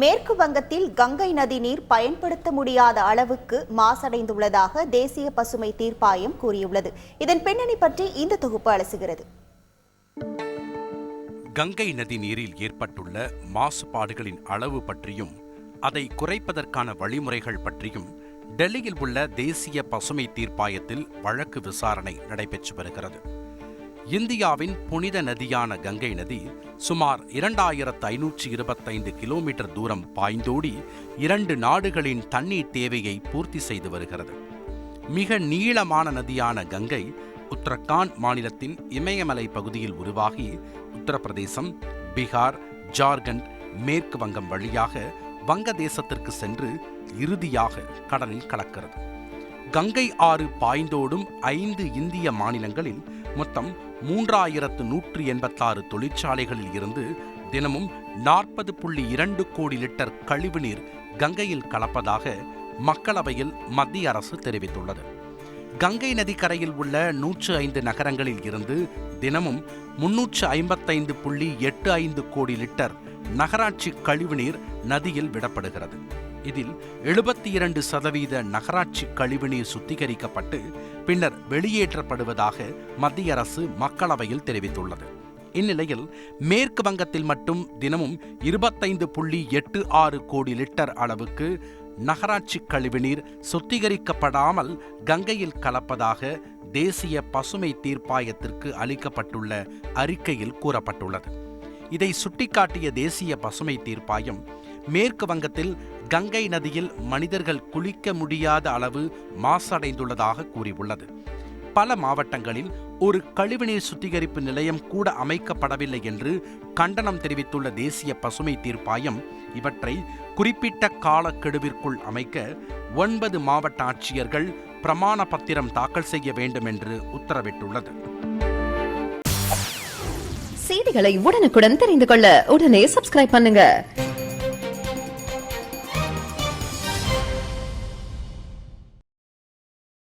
மேற்கு வங்கத்தில் கங்கை நதி நீர் பயன்படுத்த முடியாத அளவுக்கு மாசடைந்துள்ளதாக தேசிய பசுமை தீர்ப்பாயம் கூறியுள்ளது. இதன் பின்னணி பற்றி இந்த தொகுப்பு அலசுகிறது. கங்கை நதி நீரில் ஏற்பட்டுள்ள மாசுபாடுகளின் அளவு பற்றியும் அதை குறைப்பதற்கான வழிமுறைகள் பற்றியும் டெல்லியில் உள்ள தேசிய பசுமை தீர்ப்பாயத்தில் வழக்கு விசாரணை நடைபெற்று வருகிறது. இந்தியாவின் புனித நதியான கங்கை நதி சுமார் 2525 கிலோமீட்டர் தூரம் பாய்ந்தோடி 2 நாடுகளின் தண்ணீர் தேவையை பூர்த்தி செய்து வருகிறது. மிக நீளமான நதியான கங்கை உத்தரகாண்ட் மாநிலத்தின் இமயமலை பகுதியில் உருவாகி உத்தரப்பிரதேசம், பீகார், ஜார்க்கண்ட், மேற்கு வங்கம் வழியாக வங்கதேசத்திற்கு சென்று இறுதியாக கடலில் கலக்கிறது. கங்கை ஆறு பாய்ந்தோடும் 5 இந்திய மாநிலங்களில் மொத்தம் 3186 தொழிற்சாலைகளில் இருந்து தினமும் 40.2 கோடி லிட்டர் கழிவுநீர் கங்கையில் கலப்பதாக மக்களவையில் மத்திய அரசு தெரிவித்துள்ளது. கங்கை நதிக்கரையில் உள்ள 105 நகரங்களில் இருந்து தினமும் 355.85 கோடி லிட்டர் நகராட்சி கழிவுநீர் நதியில் விடப்படுகிறது. இதில் 72% நகராட்சி கழிவுநீர் சுத்திகரிக்கப்பட்டு பின்னர் வெளியேற்றப்படுவதாக மத்திய அரசு மக்களவையில் தெரிவித்துள்ளது. இந்நிலையில் மேற்கு வங்கத்தில் மட்டும் தினமும் 25.86 கோடி லிட்டர் அளவுக்கு நகராட்சி கழிவுநீர் சுத்திகரிக்கப்படாமல் கங்கையில் கலப்பதாக தேசிய பசுமை தீர்ப்பாயத்திற்கு அளிக்கப்பட்டுள்ள அறிக்கையில் கூறப்பட்டுள்ளது. இதை சுட்டிக்காட்டிய தேசிய பசுமை தீர்ப்பாயம் மேற்கு வங்கத்தில் கங்கை நதியில் மனிதர்கள் குளிக்க முடியாத அளவு மாசடைந்துள்ளதாக கூறியுள்ளது. பல மாவட்டங்களில் ஒரு கழிவுநீர் சுத்திகரிப்பு நிலையம் கூட அமைக்கப்படவில்லை என்று கண்டனம் தெரிவித்துள்ள தேசிய பசுமை தீர்ப்பாயம் இவற்றை குறிப்பிட்ட காலக்கெடுவிற்குள் அமைக்க 9 மாவட்ட ஆட்சியர்கள் பிரமாண பத்திரம் தாக்கல் செய்ய வேண்டும் என்று உத்தரவிட்டுள்ளது. செய்திகளை உடனுக்குடன் தெரிந்து கொள்ள உடனே சப்ஸ்கிரைப் பண்ணுங்க.